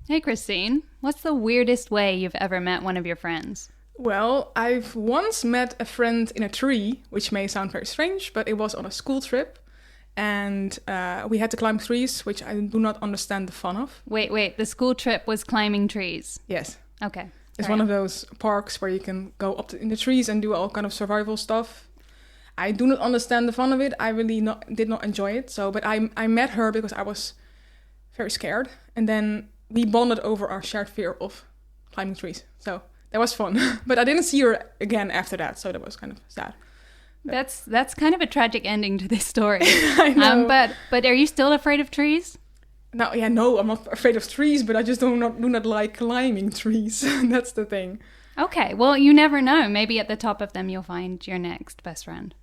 Hey, Christine. What's the weirdest way you've ever met one of your friends? Well, I've once met a friend in a tree, which may sound very strange, but it was on a school trip. And we had to climb trees, which I do not understand the fun of. Wait. The school trip was climbing trees. Yes. Okay. It's one of those parks where you can go up in the trees and do all kind of survival stuff. I do not understand the fun of it. I really did not enjoy it. But I met her because I was very scared. And then we bonded over our shared fear of climbing trees. So that was fun. But I didn't see her again after that. So that was kind of sad. That's kind of a tragic ending to this story. I know. But are you still afraid of trees? No, I'm not afraid of trees, but I just do not like climbing trees. That's the thing. Okay, well, you never know. Maybe at the top of them you'll find your next best friend.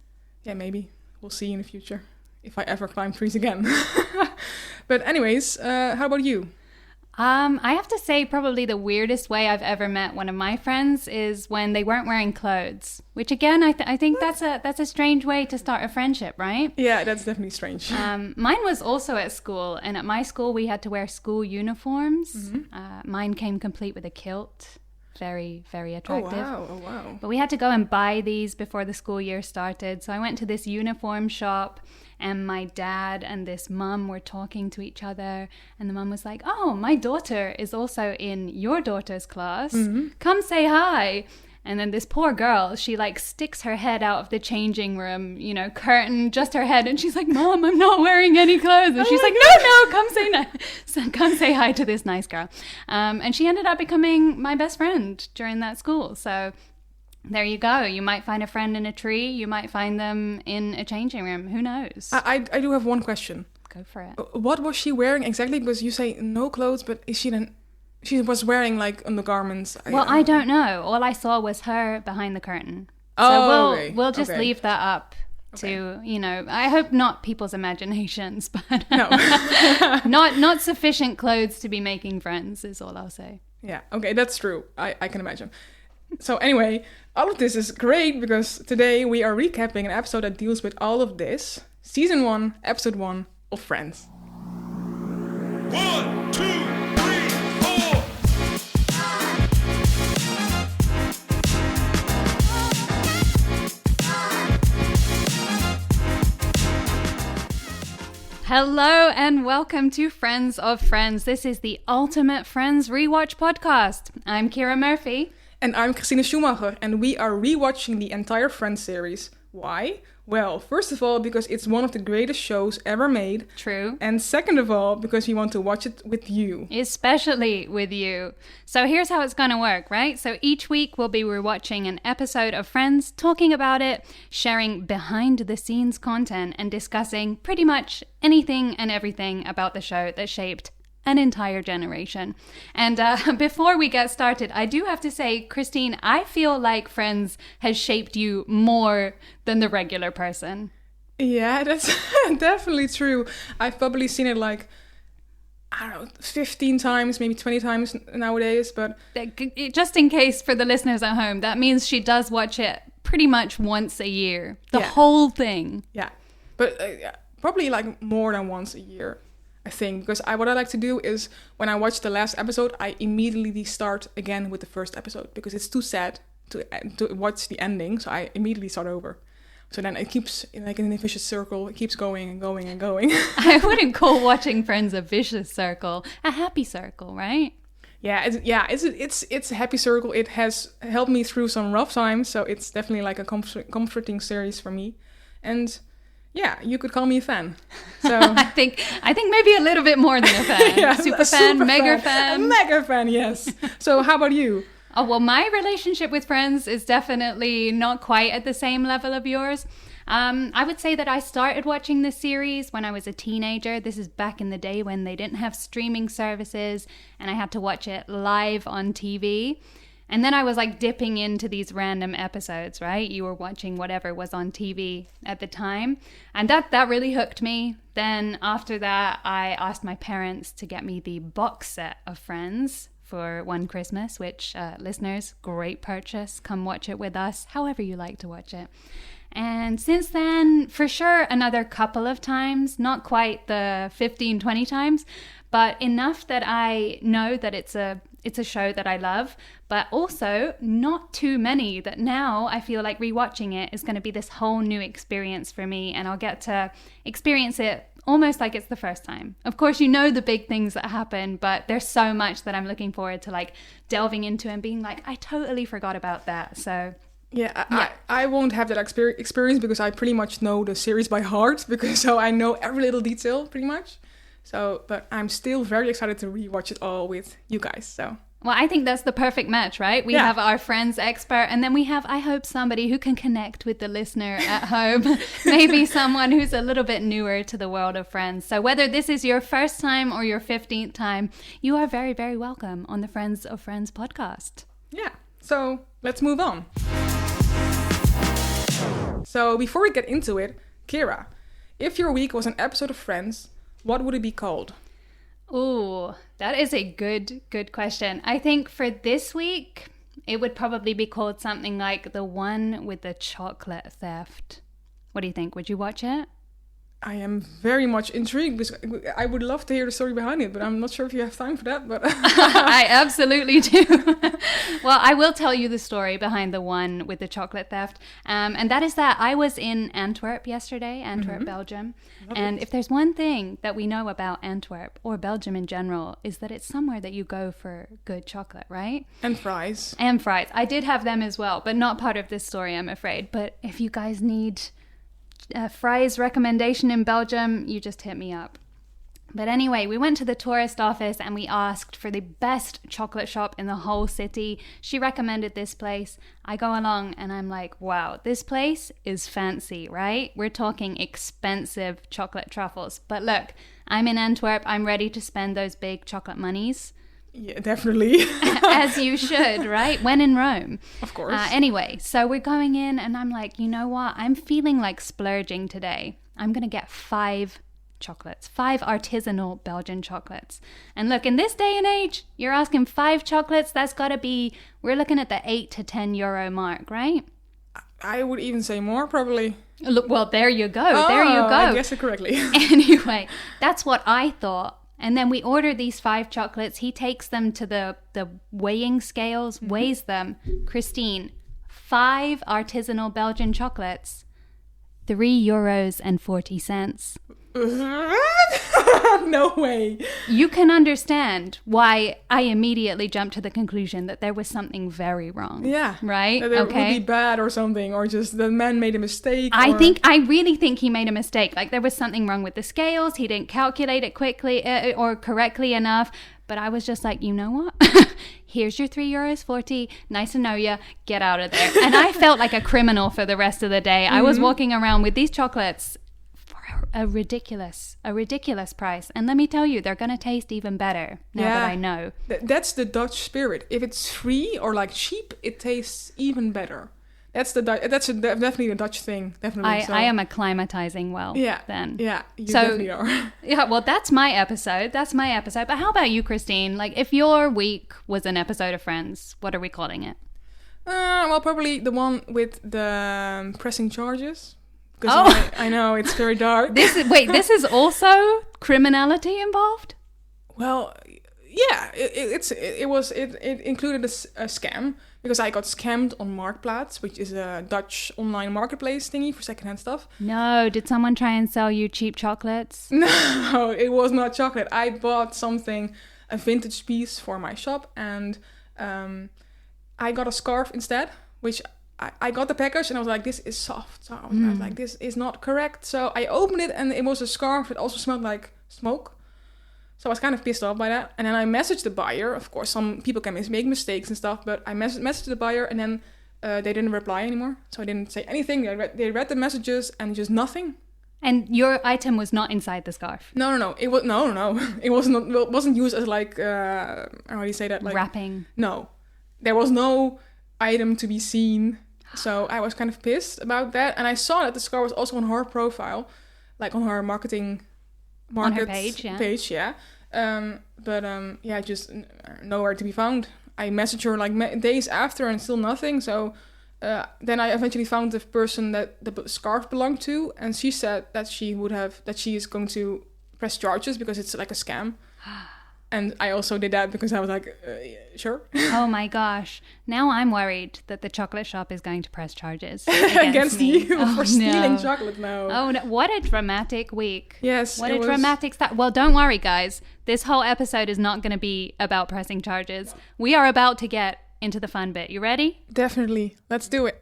Yeah, maybe. We'll see in the future if I ever climb trees again. But anyways, how about you? I have to say probably the weirdest way I've ever met one of my friends is when they weren't wearing clothes. Which again, I think that's a strange way to start a friendship, right? Yeah, that's definitely strange. Mine was also at school, and at my school we had to wear school uniforms. Mm-hmm. Mine came complete with a kilt. Very, very attractive. Oh, wow. But we had to go and buy these before the school year started. So I went to this uniform shop, and my dad and this mum were talking to each other. And the mum was like, "Oh, my daughter is also in your daughter's class. Mm-hmm. Come say hi." And then this poor girl, she like sticks her head out of the changing room, curtain, just her head. And she's like, "Mom, I'm not wearing any clothes." And she's like, no, come say hi to this nice girl. And she ended up becoming my best friend during that school. So there you go. You might find a friend in a tree. You might find them in a changing room. Who knows? I do have one question. Go for it. What was she wearing exactly? Because you say no clothes, but is she then... She was wearing like undergarments. Well, I don't know. All I saw was her behind the curtain. So we'll just leave that up to, I hope not people's imaginations, but no. not sufficient clothes to be making friends is all I'll say. Yeah, okay, that's true. I can imagine. So anyway, all of this is great because today we are recapping an episode that deals with all of this. Season 1, Episode 1 of Friends. 1, 2, 3, 4. Hello and welcome to Friends of Friends. This is the ultimate Friends rewatch podcast. I'm Kira Murphy. And I'm Christine Schumacher, and we are rewatching the entire Friends series. Why? Well, first of all, because it's one of the greatest shows ever made. True. And second of all, because we want to watch it with you. Especially with you. So here's how it's going to work, right? So each week we'll be rewatching an episode of Friends, talking about it, sharing behind-the-scenes content, and discussing pretty much anything and everything about the show that shaped an entire generation. And before we get started, I do have to say, Christine, I feel like Friends has shaped you more than the regular person. Yeah, that's definitely true. I've probably seen it like, I don't know, 15 times, maybe 20 times nowadays, but... Just in case for the listeners at home, that means she does watch it pretty much once a year. The whole thing. Yeah, but probably like more than once a year. I think, because what I like to do is when I watch the last episode, I immediately start again with the first episode because it's too sad to watch the ending. So I immediately start over. So then it keeps like in a vicious circle. It keeps going and going and going. I wouldn't call watching Friends a vicious circle, a happy circle, right? Yeah, it's a happy circle. It has helped me through some rough times, so it's definitely like a comforting series for me. And yeah, you could call me a fan. So I think maybe a little bit more than a fan. Yeah, super fan, mega fan. A mega fan, yes. So how about you? Oh, well, my relationship with Friends is definitely not quite at the same level of yours. I would say that I started watching this series when I was a teenager. This is back in the day when they didn't have streaming services and I had to watch it live on TV. And then I was like dipping into these random episodes, right? You were watching whatever was on TV at the time. And that really hooked me. Then after that, I asked my parents to get me the box set of Friends for one Christmas, which listeners, great purchase. Come watch it with us, however you like to watch it. And since then, for sure, another couple of times, not quite the 15, 20 times, but enough that I know that it's a show that I love, but also not too many that now I feel like rewatching it is going to be this whole new experience for me, and I'll get to experience it almost like it's the first time. Of course, you know the big things that happen, but there's so much that I'm looking forward to like delving into and being like, I totally forgot about that. So I won't have that experience because I pretty much know the series by heart, because so I know every little detail pretty much. So, but I'm still very excited to rewatch it all with you guys. So. Well, I think that's the perfect match, right? We have our friends expert, and then we have, I hope, somebody who can connect with the listener at home. Maybe someone who's a little bit newer to the world of Friends. So whether this is your first time or your 15th time, you are very, very welcome on the Friends of Friends podcast. Yeah, so let's move on. So before we get into it, Kira, if your week was an episode of Friends, what would it be called? Ooh, that is a good question. I think for this week, it would probably be called something like The One with the Chocolate Theft. What do you think? Would you watch it? I am very much intrigued because I would love to hear the story behind it, but I'm not sure if you have time for that. But I absolutely do. Well, I will tell you the story behind The One with the Chocolate Theft. And that is that I was in Antwerp yesterday, Belgium. And if there's one thing that we know about Antwerp or Belgium in general, is that it's somewhere that you go for good chocolate, right? And fries. And fries. I did have them as well, but not part of this story, I'm afraid. But if you guys need fries recommendation in Belgium, you just hit me up. But anyway, we went to the tourist office and we asked for the best chocolate shop in the whole city. She recommended this place. I go along and I'm like, wow, this place is fancy, right? We're talking expensive chocolate truffles. But look, I'm in Antwerp. I'm ready to spend those big chocolate monies. Yeah, definitely. As you should, right? When in Rome. Of course. Anyway, so we're going in and I'm like, you know what? I'm feeling like splurging today. I'm going to get 5 chocolates, 5 artisanal Belgian chocolates. And look, in this day and age, you're asking 5 chocolates, that's got to be, we're looking at the 8 to 10 euro mark, right? I would even say more, probably. Look, well, there you go. There you go. I guessed it correctly. Anyway, that's what I thought. And then we order these 5 chocolates. He takes them to the weighing scales, weighs them. Christine, 5 artisanal Belgian chocolates, €3.40. No way. You can understand why I immediately jumped to the conclusion that there was something very wrong. Yeah. Right? That it would be bad or something, or just the man made a mistake. I really think he made a mistake. Like there was something wrong with the scales. He didn't calculate it quickly or correctly enough. But I was just like, you know what? Here's your €3.40. Nice to know you. Get out of there. And I felt like a criminal for the rest of the day. I was walking around with these chocolates for a ridiculous price. And let me tell you, they're going to taste even better now that I know. That's the Dutch spirit. If it's free or like cheap, it tastes even better. That's definitely a Dutch thing. Definitely. I am acclimatizing well. Yeah. Then. Yeah. You definitely are. Yeah. Well, that's my episode. But how about you, Christine? Like, if your week was an episode of Friends, what are we calling it? Well, probably the one with the pressing charges. Because I know it's very dark. This is also criminality involved? Well, yeah. It included a scam. Because I got scammed on Marktplaats, which is a Dutch online marketplace thingy for secondhand stuff. No, did someone try and sell you cheap chocolates? No, it was not chocolate. I bought a vintage piece for my shop, and I got a scarf instead, which I got the package, and I was like, this is soft. So I was like, this is not correct. So I opened it, and it was a scarf that also smelled like smoke. So I was kind of pissed off by that. And then I messaged the buyer. Of course, some people can make mistakes and stuff. But I messaged the buyer and then they didn't reply anymore. So I didn't say anything. They read the messages and just nothing. And your item was not inside the scarf? No. It was no. It wasn't used as like, how do you say that? Like wrapping? No. There was no item to be seen. So I was kind of pissed about that. And I saw that the scarf was also on her profile. Like on her market on her page, yeah. Just nowhere to be found. I messaged her like days after and still nothing. So then I eventually found the person that the scarf belonged to, and she said that she is going to press charges because it's like a scam. And I also did that because I was like, sure. Oh my gosh. Now I'm worried that the chocolate shop is going to press charges against me. you for stealing chocolate now. Oh no, what a dramatic week. Yes. What a dramatic start. Well, don't worry, guys. This whole episode is not going to be about pressing charges. We are about to get into the fun bit. You ready? Definitely. Let's do it.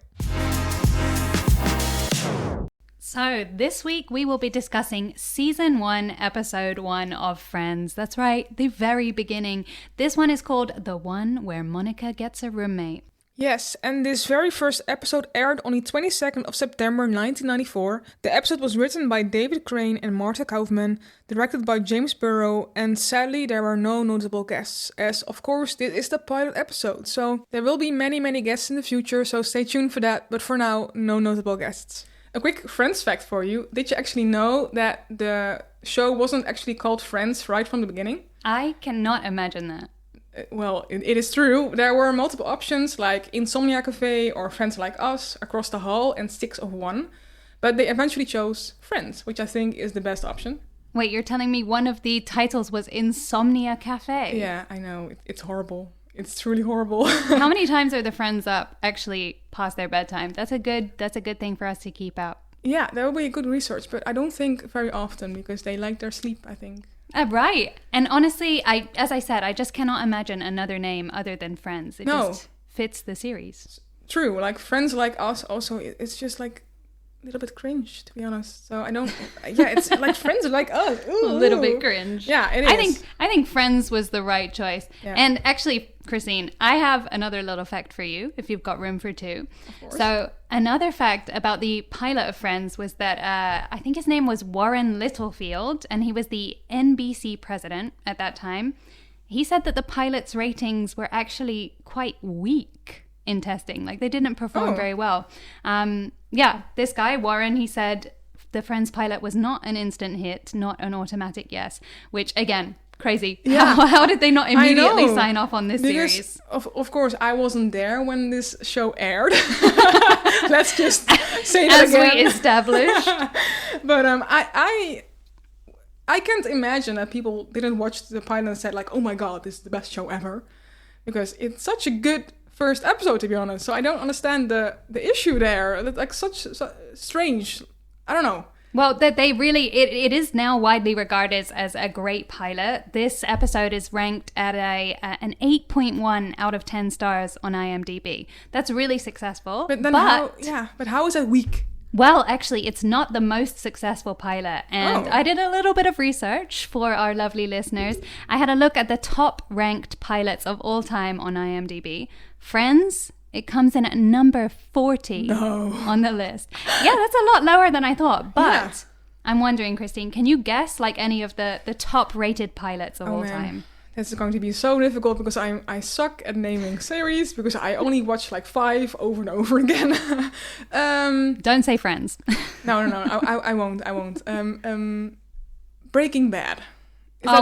So, this week we will be discussing Season 1, Episode 1 of Friends. That's right, the very beginning. This one is called The One Where Monica Gets a Roommate. Yes, and this very first episode aired on the 22nd of September 1994. The episode was written by David Crane and Martha Kaufman, directed by James Burrow, and sadly there were no notable guests, as of course this is the pilot episode, so there will be many guests in the future, so stay tuned for that, but for now, no notable guests. A quick Friends fact for you. Did you actually know that the show wasn't actually called Friends right from the beginning? I cannot imagine that. Well, it is true. There were multiple options like Insomnia Cafe or Friends Like Us, Across the Hall, and Six of One. But they eventually chose Friends, which I think is the best option. Wait, you're telling me one of the titles was Insomnia Cafe? Yeah, I know. It's horrible. It's truly horrible. How many times are the friends up actually past their bedtime? That's a good thing for us to keep out. Yeah, that would be a good research, but I don't think very often because they like their sleep, I think. Right. And honestly, as I said, I just cannot imagine another name other than Friends. It just fits the series. True. Like Friends Like Us also, it's just like a little bit cringe, to be honest. So I don't... Yeah, it's like Friends Like Us. Ooh, a little bit cringe. Yeah, it is. I think Friends was the right choice. Yeah. And actually, Christine, I have another little fact for you, if you've got room for two. Of course. So another fact about the pilot of Friends was that I think his name was Warren Littlefield, and he was the NBC president at that time. He said that the pilot's ratings were actually quite weak in testing. Like, they didn't perform very well. Yeah, this guy, Warren, he said the Friends pilot was not an instant hit, not an automatic yes, which, again, crazy. Yeah. How did they not immediately sign off on this series? Of course, I wasn't there when this show aired. Let's just say that again. As we established. But I can't imagine that people didn't watch the pilot and said, like, oh my god, this is the best show ever. Because it's such a good first episode, to be honest. So I don't understand the issue there. Like, such strange. I don't know. Well, that they really, it is now widely regarded as a great pilot. This episode is ranked at an 8.1 out of 10 stars on IMDb. That's really successful. But how is that weak? Well, actually, it's not the most successful pilot. And I did a little bit of research for our lovely listeners. I had a look at the top ranked pilots of all time on IMDb. Friends, it comes in at number 40 on the list. Yeah, that's a lot lower than I thought. But I'm wondering, Christine, can you guess like any of the top rated pilots of all time? This is going to be so difficult because I suck at naming series because I only watch like 5 over and over again. Don't say Friends. No, I won't. Breaking Bad.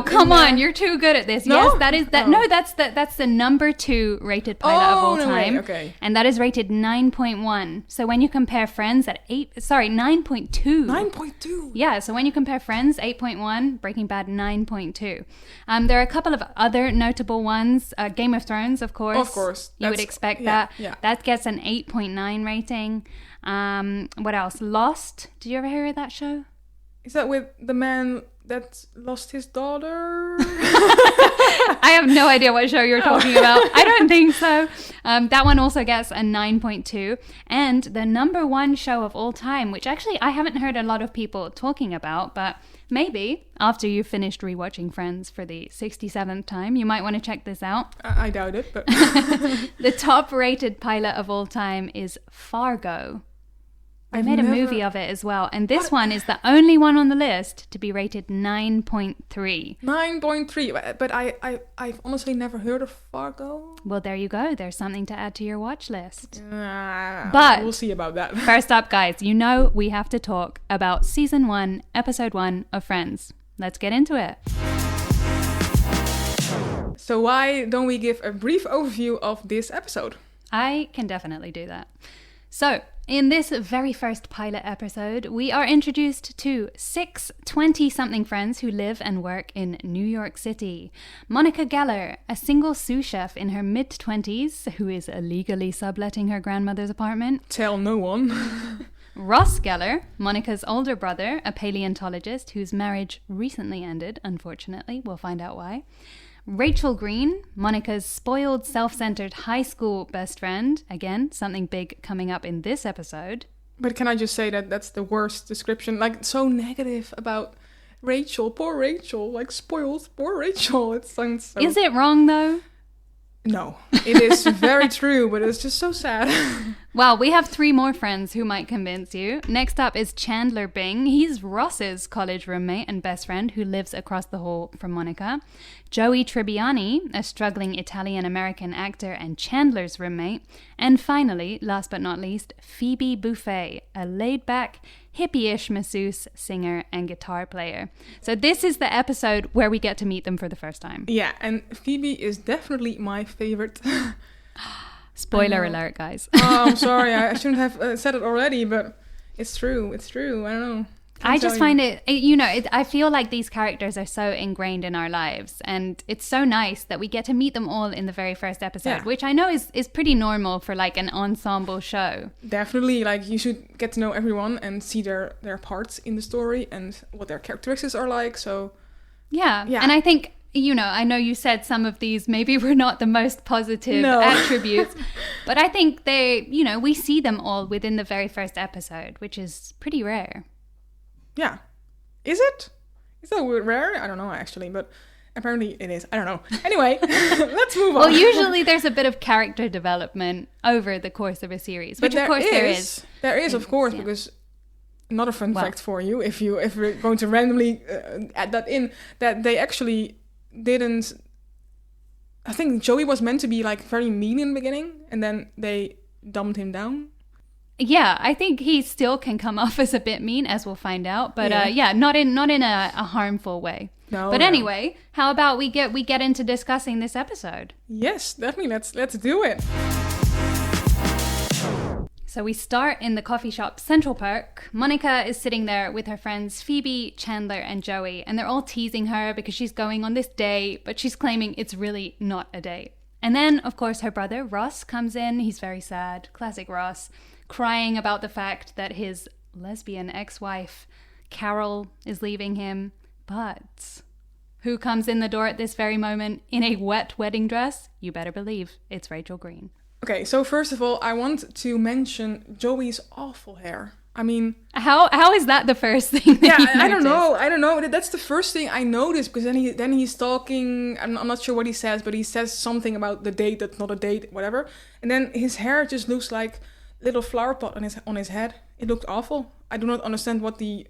Come on, you're too good at this. No? Yes, that is that. No, that's the number 2 rated pilot of all time. Okay. And that is rated 9.1. So when you compare Friends at 9.2. 9.2. Yeah, so when you compare Friends 8.1, Breaking Bad 9.2. There are a couple of other notable ones. Game of Thrones, of course. Of course. You would expect that. Yeah. That gets an 8.9 rating. What else? Lost. Did you ever hear of that show? Is that with the man that lost his daughter? I have no idea what show you're talking about. I don't think so. That one also gets a 9.2. And the number 1 show of all time, which actually I haven't heard a lot of people talking about, but maybe after you've finished rewatching Friends for the 67th time, you might want to check this out. I doubt it, but... The top rated pilot of all time is Fargo. They made a movie of it as well. And this one is the only one on the list to be rated 9.3. 9.3. But I've honestly never heard of Fargo. Well, there you go. There's something to add to your watch list. But we'll see about that. First up, guys, you know we have to talk about Season 1, Episode 1 of Friends. Let's get into it. So why don't we give a brief overview of this episode? I can definitely do that. So, in this very first pilot episode, we are introduced to 6 20-something friends who live and work in New York City. Monica Geller, a single sous chef in her mid-20s who is illegally subletting her grandmother's apartment. Tell no one. Ross Geller, Monica's older brother, a paleontologist whose marriage recently ended, unfortunately. We'll find out why. Rachel Green, Monica's spoiled, self-centered high school best friend. Again, something big coming up in this episode. But can I just say that that's the worst description? Like, so negative about Rachel. Poor Rachel. Like, spoiled. Poor Rachel. It sounds so... Is it wrong, though? No. It is very true, but it's just so sad. Well, we have 3 more friends who might convince you. Next up is Chandler Bing. He's Ross's college roommate and best friend who lives across the hall from Monica. Joey Tribbiani, a struggling Italian-American actor and Chandler's roommate. And finally, last but not least, Phoebe Buffet, a laid-back, hippie-ish masseuse, singer, and guitar player. So this is the episode where we get to meet them for the first time. Yeah, and Phoebe is definitely my favorite. Spoiler alert, guys. Oh, I'm sorry. I shouldn't have said it already, but it's true. It's true. I don't know. I just find I feel like these characters are so ingrained in our lives, and it's so nice that we get to meet them all in the very first episode, which I know is pretty normal for like an ensemble show. Definitely, like you should get to know everyone and see their parts in the story and what their characteristics are like. So yeah. And I think, I know you said some of these maybe were not the most positive attributes, but I think we see them all within the very first episode, which is pretty rare. Yeah. Is it? Is that rare? I don't know, actually, but apparently it is. I don't know. Anyway, let's move on. Well, usually there's a bit of character development over the course of a series, which of course there is. There is, of course, because another fun fact for you, if we're going to randomly add that in, that they actually didn't... I think Joey was meant to be like very mean in the beginning, and then they dumbed him down. Yeah, I think he still can come off as a bit mean, as we'll find out. But not in a harmful way. No. But anyway, how about we get into discussing this episode? Yes, definitely. Let's do it. So we start in the coffee shop Central Perk. Monica is sitting there with her friends Phoebe, Chandler, and Joey, and they're all teasing her because she's going on this date, but she's claiming it's really not a date. And then, of course, her brother Ross comes in. He's very sad, classic Ross, crying about the fact that his lesbian ex-wife, Carol, is leaving him. But who comes in the door at this very moment in a wet wedding dress? You better believe it's Rachel Green. Okay, so first of all, I want to mention Joey's awful hair. I mean... How is that the first thing that you I don't know. That's the first thing I noticed, because then he's talking, I'm not sure what he says, but he says something about the date that's not a date, whatever. And then his hair just looks like little flower pot on his head. It looked awful. I do not understand what the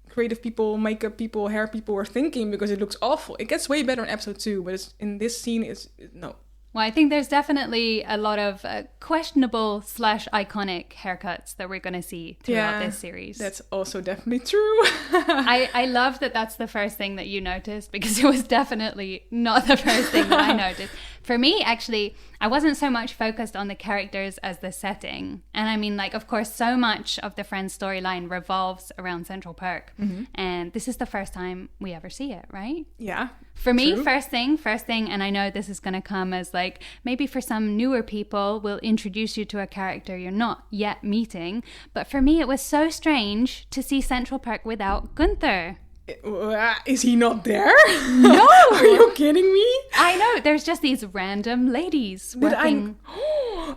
creative people, makeup people, hair people were thinking, because it looks awful. It gets way better in episode 2, but in this scene, no. Well, I think there's definitely a lot of questionable / iconic haircuts that we're going to see throughout this series. That's also definitely true. I love that that's the first thing that you noticed, because it was definitely not the first thing that I noticed. For me, actually, I wasn't so much focused on the characters as the setting. And I mean, like, of course, so much of the Friends storyline revolves around Central Perk. Mm-hmm. And this is the first time we ever see it, right? Yeah. For me, first thing, and I know this is going to come as like, maybe for some newer people, we'll introduce you to a character you're not yet meeting. But for me, it was so strange to see Central Perk without Gunther. Is he not there? No! Are you kidding me? I know, there's just these random ladies working.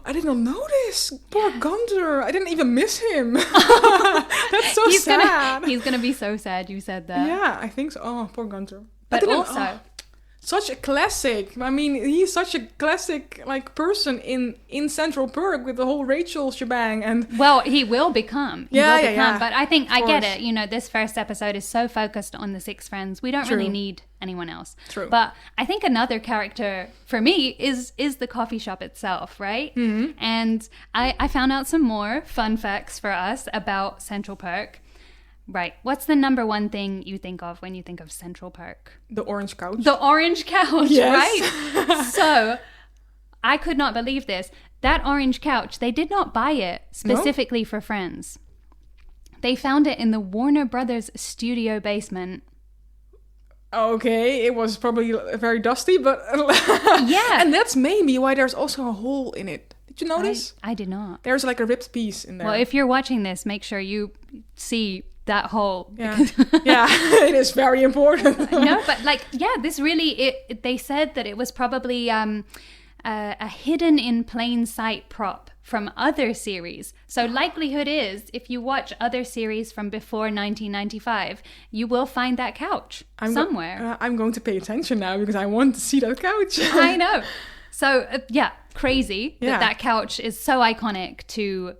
I did not notice. Poor Gunther. I didn't even miss him. That's so sad. He's going to be so sad you said that. Yeah, I think so. Oh, poor Gunther. But also... such a classic. I mean, he's such a classic person in Central Perk with the whole Rachel shebang. And well, he will become. Yeah. But I think I get it. You know, this first episode is so focused on the 6 friends. We don't really need anyone else. True. But I think another character for me is the coffee shop itself, right? Mm-hmm. And I found out some more fun facts for us about Central Perk. Right. What's the number one thing you think of when you think of Central Perk? The orange couch. The orange couch, yes. right? So, I could not believe this. that orange couch, they did not buy it specifically for Friends. They found it in the Warner Brothers studio basement. Okay, it was probably very dusty, but... Yeah. And that's maybe why there's also a hole in it. Did you notice? I did not. There's like a ripped piece in there. Well, if you're watching this, make sure you see that hole. Yeah, yeah, it is very important. No, but like, yeah, this really, they said that it was probably a hidden in plain sight prop from other series. So likelihood is, if you watch other series from before 1995, you will find that couch somewhere. I'm going to pay attention now because I want to see that couch. I know. So, yeah, crazy that couch is so iconic to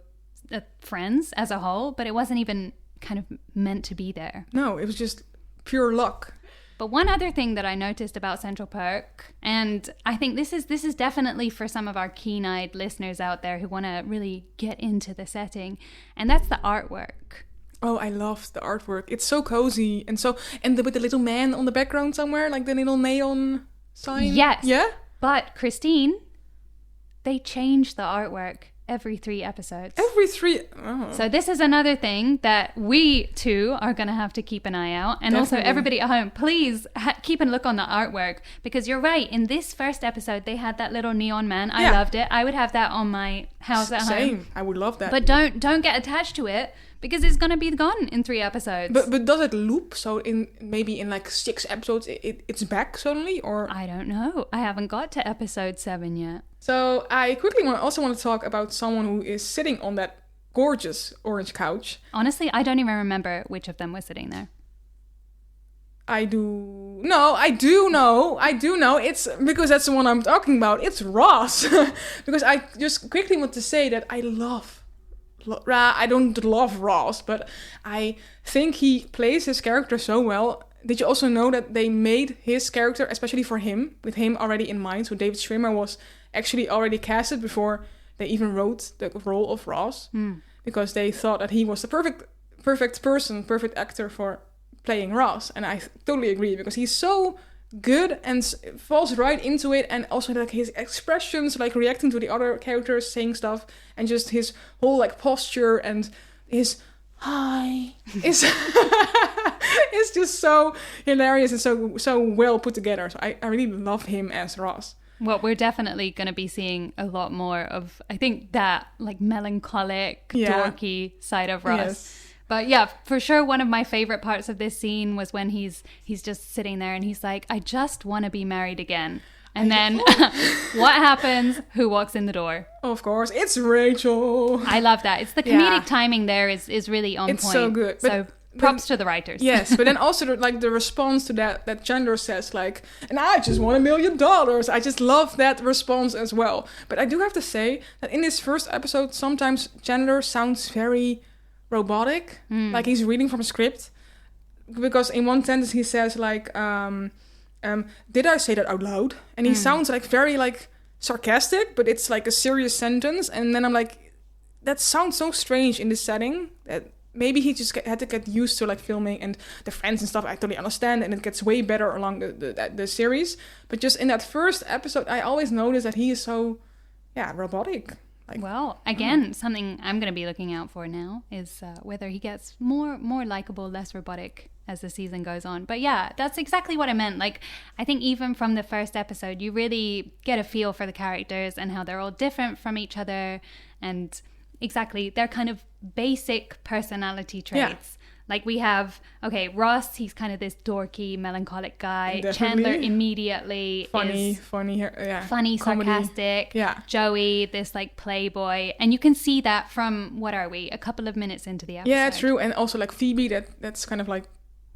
Friends as a whole, but it wasn't even kind of meant to be there. No, it was just pure luck. But one other thing that I noticed about Central Perk, and I think this is definitely for some of our keen-eyed listeners out there who want to really get into the setting, and that's the artwork. Oh, I love the artwork. It's so cozy and with the little man on the background somewhere, like the little neon sign. Yes. Yeah? But Christine, they change the artwork every 3 episodes. Every 3... Oh. So this is another thing that we too are going to have to keep an eye out. And Definitely. Also everybody at home, please keep a look on the artwork. Because you're right, in this first episode, they had that little neon man. I loved it. I would have that on my house at home. Same. I would love that. But don't get attached to it, because it's going to be gone in 3 episodes. But does it loop? So maybe in like 6 episodes, it's back suddenly? Or I don't know. I haven't got to episode 7 yet. So I quickly also want to talk about someone who is sitting on that gorgeous orange couch. Honestly, I don't even remember which of them was sitting there. I do know. It's because that's the one I'm talking about. It's Ross. Because I just quickly want to say that I don't love Ross, but I think he plays his character so well. Did you also know that they made his character, especially for him, with him already in mind? So David Schwimmer was actually already casted before they even wrote the role of Ross, because they thought that he was the perfect actor for playing Ross. And I totally agree, because he's so good and falls right into it, and also like his expressions, like reacting to the other characters saying stuff, and just his whole like posture and his hi is it's just so hilarious and so well put together. So I really love him as Ross. Well, we're definitely going to be seeing a lot more of, I think, that like melancholic, dorky side of Ross. Yes. But yeah, for sure, one of my favorite parts of this scene was when he's just sitting there and he's like, I just want to be married again. And then what happens? Who walks in the door? Of course, it's Rachel. I love that. It's the comedic timing there is really on point. It's so good. So props to the writers. Yes, but then also the response to that Chandler says like, and I just won $1 million. I just love that response as well. But I do have to say that in this first episode, sometimes Chandler sounds very robotic, like he's reading from a script. Because in one sentence he says like, did I say that out loud? And he sounds like very like sarcastic, but it's like a serious sentence. And then I'm like, that sounds so strange in this setting that maybe he just had to get used to like filming and the friends and stuff. I totally understand, and it gets way better along the series. But just in that first episode, I always notice that he is so robotic. Like, well, again, something I'm going to be looking out for now is whether he gets more likable, less robotic as the season goes on. But yeah, that's exactly what I meant. Like, I think even from the first episode, you really get a feel for the characters and how they're all different from each other, and exactly their kind of basic personality traits. Yeah. Like we have, Ross, he's kind of this dorky, melancholic guy. Definitely. Chandler immediately funny, sarcastic. Yeah. Joey, this like playboy. And you can see that from, what are we, a couple of minutes into the episode. Yeah, true. And also like Phoebe, that's kind of like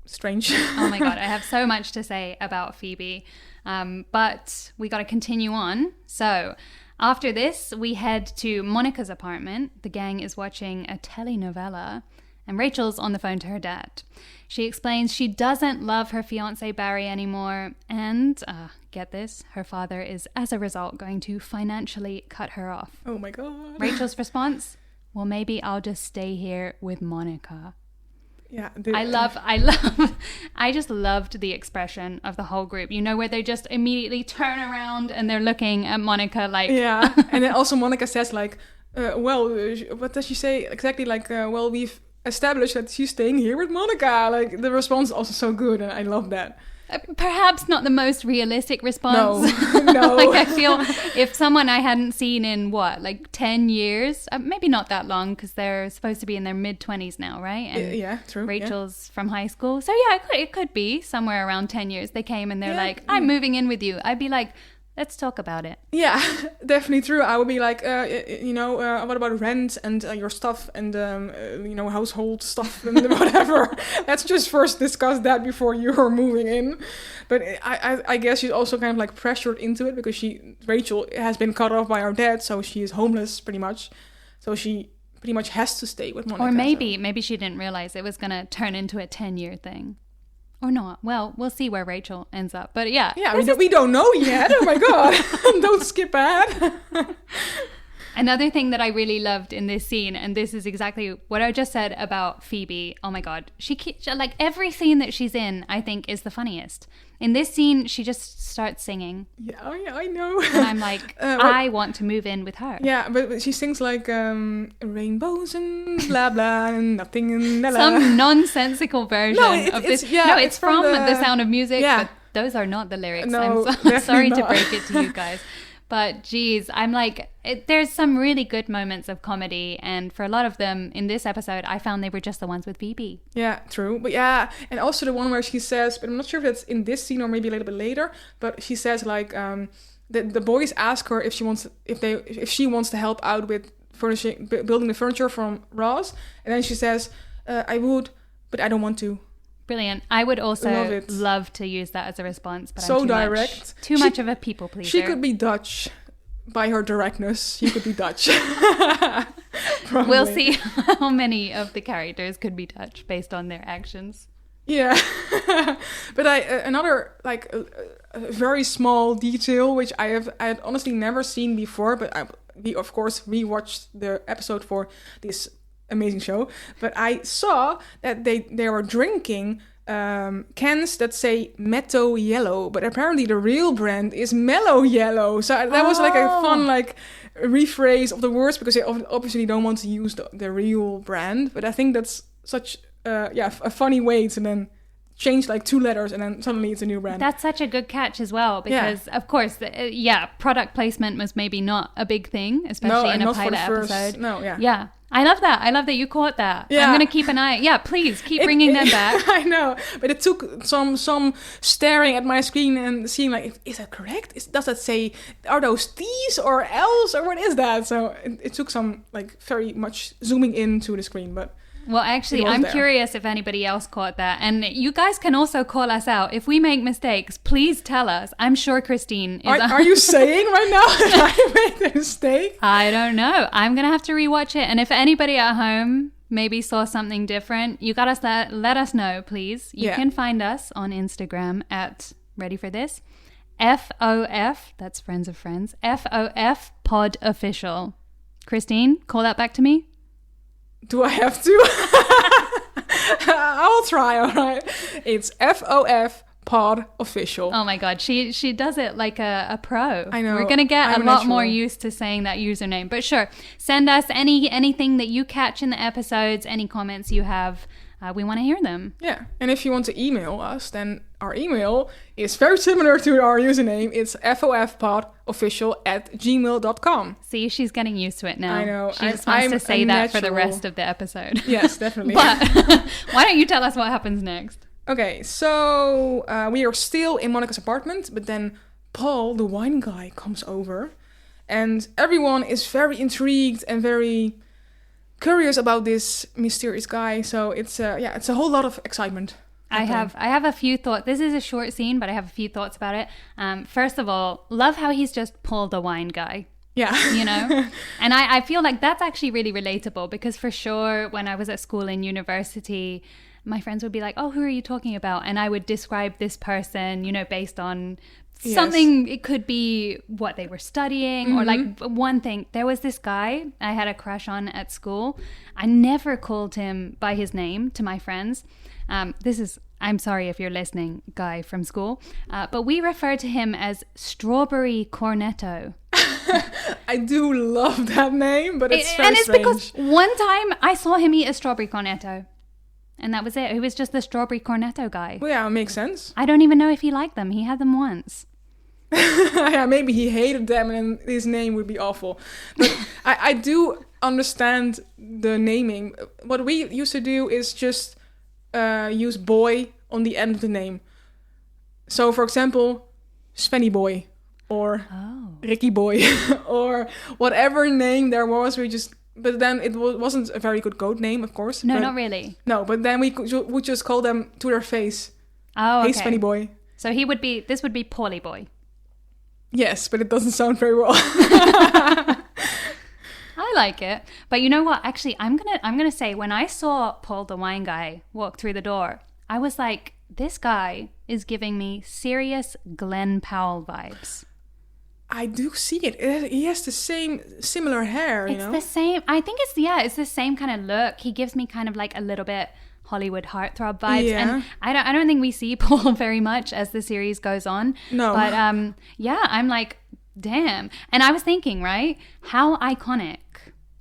strange. Oh my God, I have so much to say about Phoebe. But we got to continue on. So after this, we head to Monica's apartment. The gang is watching a telenovela. And Rachel's on the phone to her dad. She explains she doesn't love her fiancé Barry anymore. And, get this, her father is, as a result, going to financially cut her off. Oh my God. Rachel's response? Well, maybe I'll just stay here with Monica. Yeah, I just loved the expression of the whole group. You know, where they just immediately turn around and they're looking at Monica like... Yeah, and then also Monica says like, what does she say? Exactly like, well, we've established that she's staying here with Monica. Like, the response is also so good, and I love that. Perhaps not the most realistic response. No. Like, I feel if someone I hadn't seen in, 10 years? Maybe not that long, because they're supposed to be in their mid-20s now, right? And yeah, true. Rachel's from high school. So, yeah, it could be somewhere around 10 years. They came and they're like, I'm moving in with you. I'd be like, let's talk about it. Yeah, definitely true. I would be like, what about rent and your stuff and, household stuff and whatever. Let's just first discuss that before you're moving in. But I guess she's also kind of like pressured into it because Rachel has been cut off by her dad, so she is homeless pretty much. So she pretty much has to stay with Monica. Or maybe she didn't realize it was going to turn into a 10-year thing. Or not. Well, we'll see where Rachel ends up. But yeah. Yeah, we don't know yet. Oh my God. Don't skip ahead. Another thing that I really loved in this scene, and this is exactly what I just said about Phoebe. Oh my God. Like every scene that she's in, I think is the funniest. In this scene, she just starts singing. Yeah, I know. And I'm like, I want to move in with her. Yeah, but she sings like rainbows and blah blah and nothing and la la. Some nonsensical version of this. It's from the Sound of Music, but those are not the lyrics. No, I'm sorry to break it to you guys. But geez, I'm like, there's some really good moments of comedy. And for a lot of them in this episode, I found they were just the ones with Phoebe. Yeah, true. But yeah, and also the one where she says, but I'm not sure if that's in this scene or maybe a little bit later, but she says like, the boys ask her if she wants to help out with building the furniture from Ross. And then she says, I would, but I don't want to. Brilliant. I would also love to use that as a response, but so I'm direct. Too much of a people pleaser. She could be Dutch by her directness. She could be Dutch. We'll see how many of the characters could be Dutch based on their actions. Yeah. But another like a very small detail which I had honestly never seen before, but we of course rewatched the episode for this amazing show, but I saw that they were drinking cans that say Metto Yellow, but apparently the real brand is Mellow Yellow. So that was like a fun like rephrase of the words because they obviously don't want to use the real brand. But I think that's such a funny way to then change like 2 letters and then suddenly it's a new brand. That's such a good catch as well because of course product placement was maybe not a big thing, especially in a pilot episode. Yeah, I love that you caught that. I'm gonna keep an eye. Please keep bringing them back. I know, but it took some staring at my screen and seeing like, is that correct? Does that say, are those T's or L's or what is that? So it took some like very much zooming into the screen, but well, actually, I'm curious if anybody else caught that. And you guys can also call us out. If we make mistakes, please tell us. I'm sure Christine is... Are you saying right now that I made a mistake? I don't know. I'm going to have to rewatch it. And if anybody at home maybe saw something different, you got us let us know, please. You can find us on Instagram at, ready for this, FOF, that's Friends of Friends, FOF Pod Official. Christine, call that back to me. Do I have to? I'll try, all right. It's FOF Pod Official. Oh my God, she does it like a pro. I know. We're going to get a lot more used to saying that username. But sure, send us anything that you catch in the episodes, any comments you have. We want to hear them. Yeah, and if you want to email us, then our email is very similar to our username. It's fofpodofficial@gmail.com. See, she's getting used to it now. I know. She just wants to say that for the rest of the episode. Yes, definitely. But why don't you tell us what happens next? Okay, so we are still in Monica's apartment, but then Paul, the wine guy, comes over. And everyone is very intrigued and very curious about this mysterious guy. So it's a whole lot of excitement. I have a few thoughts. This is a short scene, but I have a few thoughts about it. First of all, love how he's just Paul the wine guy. Yeah. You know? And I feel like that's actually really relatable because for sure when I was at school and university, my friends would be like, oh, who are you talking about? And I would describe this person, based on Yes. something. It could be what they were studying or like one thing. There was this guy I had a crush on at school. I never called him by his name to my friends. I'm sorry if you're listening, guy from school, but we refer to him as Strawberry Cornetto. I do love that name, but it's very strange. Because one time I saw him eat a strawberry cornetto, and that was it. He was just the strawberry cornetto guy. Well, yeah, it makes sense. I don't even know if he liked them. He had them once. Yeah, maybe he hated them and his name would be awful. But I do understand the naming. What we used to do is just use boy on the end of the name. So, for example, Svenny Boy or Ricky Boy or whatever name there was. But then it wasn't a very good goat name, of course. No, not really. No, but then we would just call them to their face. Oh, okay. Hey, Svenny Boy. So this would be Paulie Boy. Yes, but it doesn't sound very well. I like it. But you know what? Actually, I'm gonna say when I saw Paul the wine guy walk through the door, I was like, this guy is giving me serious Glenn Powell vibes. I do see it. He has the similar hair, It's the same. I think it's the same kind of look. He gives me kind of like a little bit Hollywood heartthrob vibes. Yeah. And I don't think we see Paul very much as the series goes on. No. But I'm like, damn. And I was thinking, right, how iconic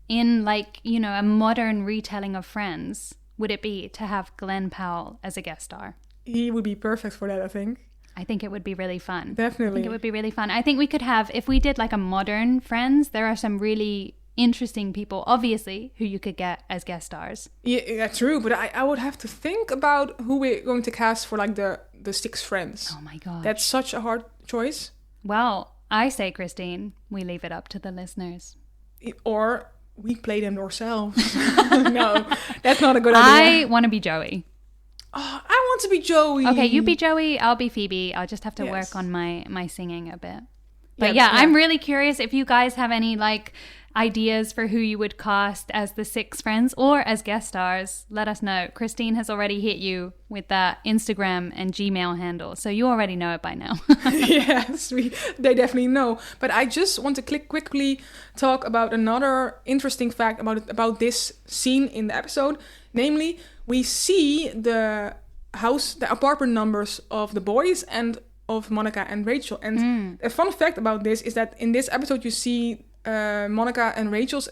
in like, a modern retelling of Friends would it be to have Glenn Powell as a guest star? He would be perfect for that, I think. I think it would be really fun. Definitely. I think it would be really fun. I think we could have, if we did like a modern Friends, there are some really interesting people, obviously, who you could get as guest stars. Yeah, true. But I would have to think about who we're going to cast for like the 6 Friends. Oh my god. That's such a hard choice. Well, I say, Christine, we leave it up to the listeners. Or we play them ourselves. No, that's not a good idea. I want to be Joey. Oh, I want to be Joey. Okay, you be Joey, I'll be Phoebe. I'll just have to work on my singing a bit. But yeah, I'm really curious if you guys have any like ideas for who you would cast as the 6 Friends or as guest stars. Let us know. Christine has already hit you with that Instagram and Gmail handle, so you already know it by now. Yes, they definitely know. But I just want to quickly talk about another interesting fact about this scene in the episode. Namely, we see the apartment numbers of the boys and of Monica and Rachel. And a fun fact about this is that in this episode you see Monica and Rachel's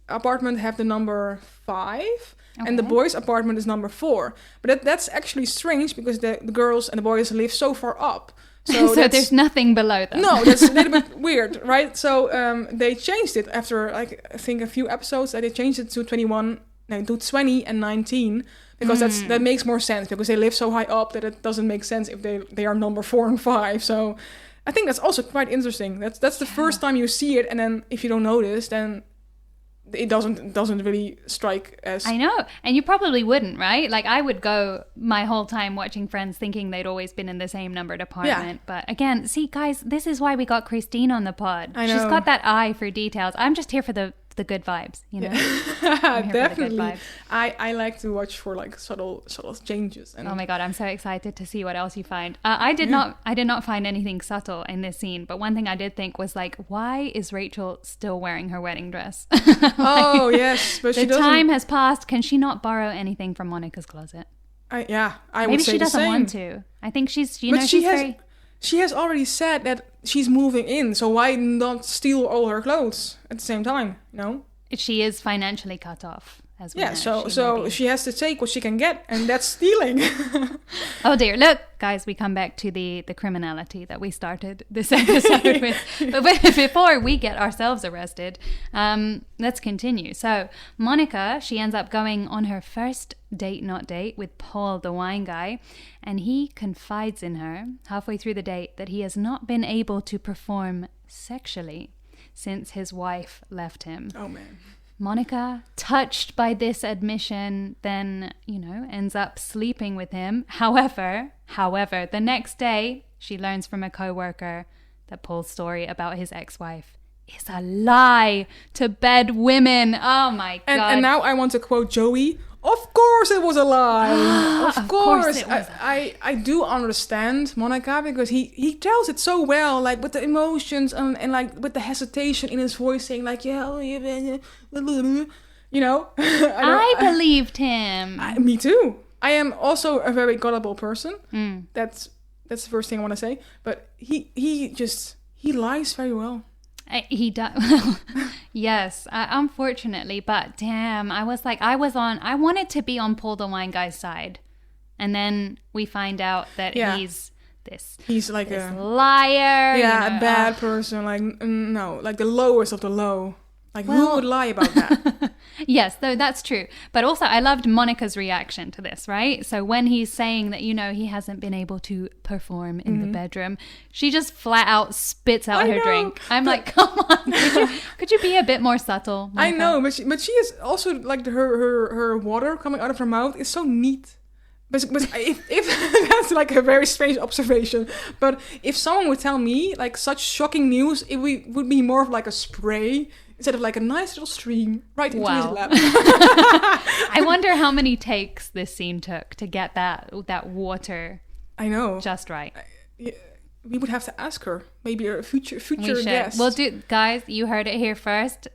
apartment have the number 5, and the boys' apartment is number 4. But that's actually strange because the girls and the boys live so far up. So there's nothing below them. No, that's a little bit weird, right? So they changed it after like I think a few episodes. That they changed it to 20 and 19 because that makes more sense because they live so high up that it doesn't make sense if they are number 4 and 5. So I think that's also quite interesting. That's the first time you see it, and then if you don't notice, then it doesn't really strike as... I know, and you probably wouldn't, right? Like I would go my whole time watching Friends thinking they'd always been in the same numbered apartment. Yeah. But again, see guys, this is why we got Christine on the pod. I know. She's got that eye for details. I'm just here for the good vibes, Yeah. Definitely. I like to watch for like subtle changes. And oh my god, I'm so excited to see what else you find. I did not find anything subtle in this scene, but one thing I did think was like, why is Rachel still wearing her wedding dress? Oh yes, but the time has passed. Can she not borrow anything from Monica's closet? I would say the same. Maybe she doesn't want to. I think she has already said that she's moving in, so why not steal all her clothes at the same time? No, she is financially cut off, as we know. So she has to take what she can get, and that's stealing. Oh dear! Look, guys, we come back to the criminality that we started this episode with. But before we get ourselves arrested, let's continue. So Monica, she ends up going on her first not date with Paul the wine guy, and he confides in her halfway through the date that he has not been able to perform sexually since his wife left him. Oh man. Monica, touched by this admission, then, ends up sleeping with him. However, the next day, she learns from a coworker that Paul's story about his ex-wife is a lie to bed women. Oh my God. And now I want to quote Joey. Of course it was a lie. Of course. It was. I do understand Monica because he tells it so well, like with the emotions and like with the hesitation in his voice, saying like, yeah, you know. I believed him. Me too. I am also a very gullible person. That's the first thing I want to say. But he lies very well. He does. Yes, unfortunately, but damn, I wanted to be on Paul the Wine Guy's side. And then we find out that he's like this liar. Yeah, a bad person. Like, no, like the lowest of the low. Like, who would lie about that? Yes, though that's true. But also, I loved Monica's reaction to this, right? So when he's saying that, he hasn't been able to perform in the bedroom, she just flat out spits out her drink. I'm like, come on, could you be a bit more subtle, Monica? I know, but she is also like her water coming out of her mouth is so neat. But if that's like a very strange observation, but if someone would tell me like such shocking news, it would be more of like a spray instead of like a nice little stream right into his lap. I wonder how many takes this scene took to get that water. I know, just right. We would have to ask her. Maybe a future guest. Well, guys, you heard it here first.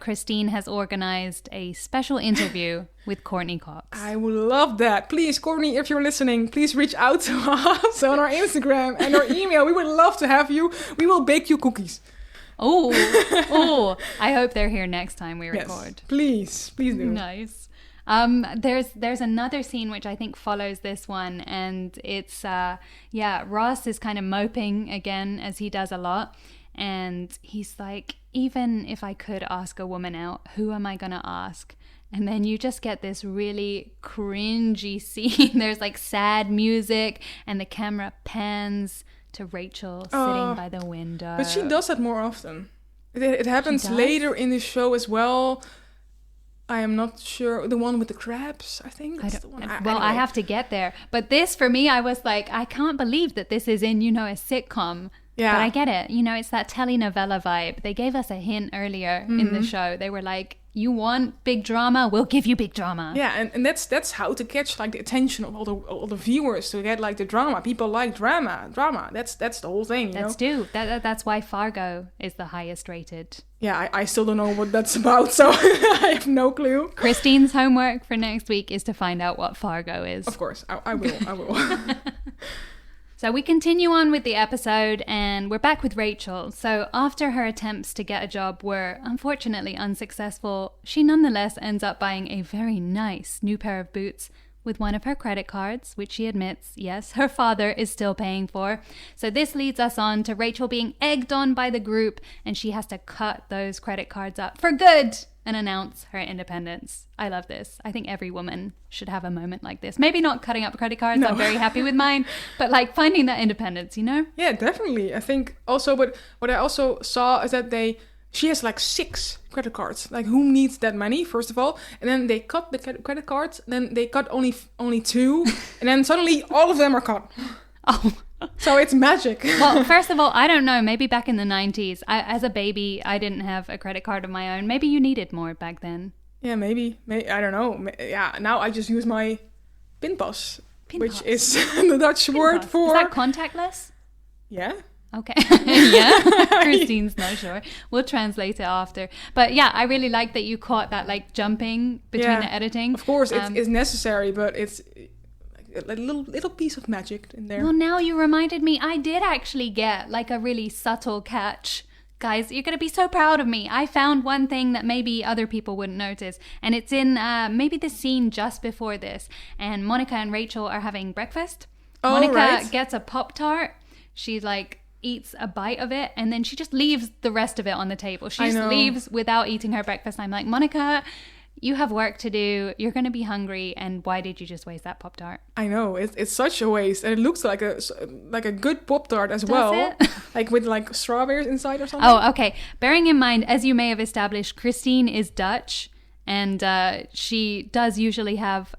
Christine has organized a special interview with Courtney Cox. I would love that. Please, Courtney, if you're listening, please reach out to us on our Instagram and our email. We would love to have you. We will bake you cookies. Oh, I hope they're here next time we record. Yes, please do. Nice. There's another scene which I think follows this one, and it's Ross is kind of moping again, as he does a lot, and he's like, even if I could ask a woman out, who am I gonna ask? And then you just get this really cringy scene. There's like sad music and the camera pans to Rachel sitting by the window. But she does that more often. It happens later in the show as well. I am not sure. The one with the crabs, I think. That's the one. I have to get there. But this, for me, I was like, I can't believe that this is in, a sitcom. Yeah. But I get it. It's that telenovela vibe. They gave us a hint earlier in the show. They were like, you want big drama? We'll give you big drama. Yeah, and that's how to catch like the attention of all the viewers, to get like the drama. People like drama. That's the whole thing. That's why Fargo is the highest rated. Yeah, I still don't know what that's about, so I have no clue. Christine's homework for next week is to find out what Fargo is. Of course, I will. So we continue on with the episode, and we're back with Rachel. So after her attempts to get a job were unfortunately unsuccessful, she nonetheless ends up buying a very nice new pair of boots with one of her credit cards, which she admits, yes, her father is still paying for. So this leads us on to Rachel being egged on by the group, and she has to cut those credit cards up for good and announce her independence. I love this. I think every woman should have a moment like this. Maybe not cutting up credit cards. No. I'm very happy with mine, but like finding that independence, Yeah, definitely. I think also, but what I also saw is that she has like 6 credit cards. Like, who needs that many, first of all? And then they cut the credit cards, then they cut only 2, and then suddenly all of them are cut. Oh. So it's magic. Well, first of all, I don't know. Maybe back in the 90s, as a baby, I didn't have a credit card of my own. Maybe you needed more back then. Yeah, maybe. I don't know. Yeah, now I just use my pinpas, which is the Dutch word for... Is that contactless? Yeah. Okay. Yeah. Christine's not sure. We'll translate it after. But yeah, I really like that you caught that like jumping between the editing. Of course, it's necessary, but it's a little piece of magic in there. Well, now you reminded me, I did actually get like a really subtle catch. Guys, you're going to be so proud of me. I found one thing that maybe other people wouldn't notice. And it's in maybe the scene just before this. And Monica and Rachel are having breakfast. Monica gets a Pop-Tart. She like eats a bite of it. And then she just leaves the rest of it on the table. She just leaves without eating her breakfast. I'm like, Monica, you have work to do. You're going to be hungry. And why did you just waste that Pop-Tart? I know. It's such a waste. And it looks like a good Pop-Tart as well. It? Like with like strawberries inside or something. Oh, okay. Bearing in mind, as you may have established, Christine is Dutch. And she does usually have...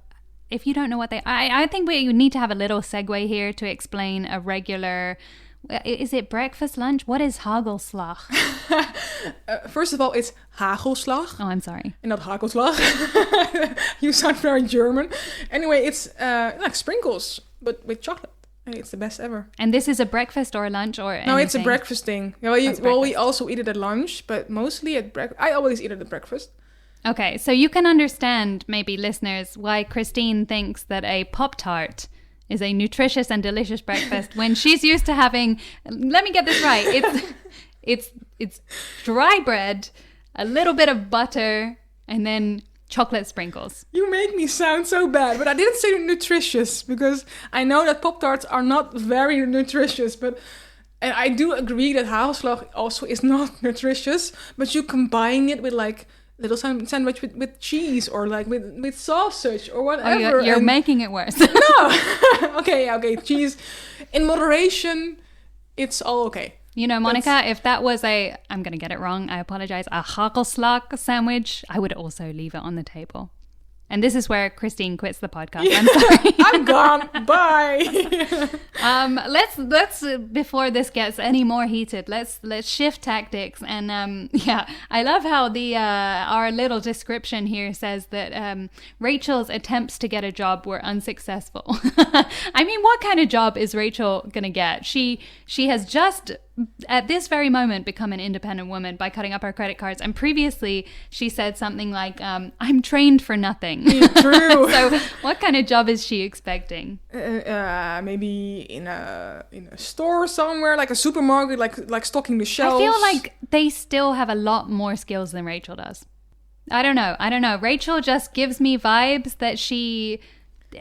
If you don't know what I think we need to have a little segue here to explain a regular... Is it breakfast, lunch? What is hagelslag? First of all, it's hagelslag. Oh, I'm sorry. And not hagelslag. You sound very German. Anyway, it's like sprinkles, but with chocolate. It's the best ever. And this is a breakfast or a lunch or anything? No, it's a breakfast thing. Well, we also eat it at lunch, but mostly at breakfast. I always eat it at breakfast. Okay, so you can understand, maybe listeners, why Christine thinks that a Pop-Tart is a nutritious and delicious breakfast when she's used to having, let me get this right, it's dry bread, a little bit of butter, and then chocolate sprinkles. You make me sound so bad, but I didn't say nutritious because I know that Pop-Tarts are not very nutritious, and I do agree that hagelslag also is not nutritious, but you combine it with like little sandwich with cheese or like with sausage or whatever. Oh, you're making it worse. No. Okay, cheese. In moderation, it's all okay. You know, Monica, if that was I'm going to get it wrong, I apologize, a hagelslag sandwich, I would also leave it on the table. And this is where Christine quits the podcast. Yeah. I'm sorry. I'm gone. Bye. Let's before this gets any more heated, let's shift tactics. And I love how our little description here says that Rachel's attempts to get a job were unsuccessful. I mean, what kind of job is Rachel gonna get? She has just at this very moment become an independent woman by cutting up her credit cards, and previously she said something like I'm trained for nothing. True. So what kind of job is she expecting? Maybe in a store somewhere, like a supermarket, like stocking the shelves. I feel like they still have a lot more skills than Rachel does. I don't know. Rachel just gives me vibes that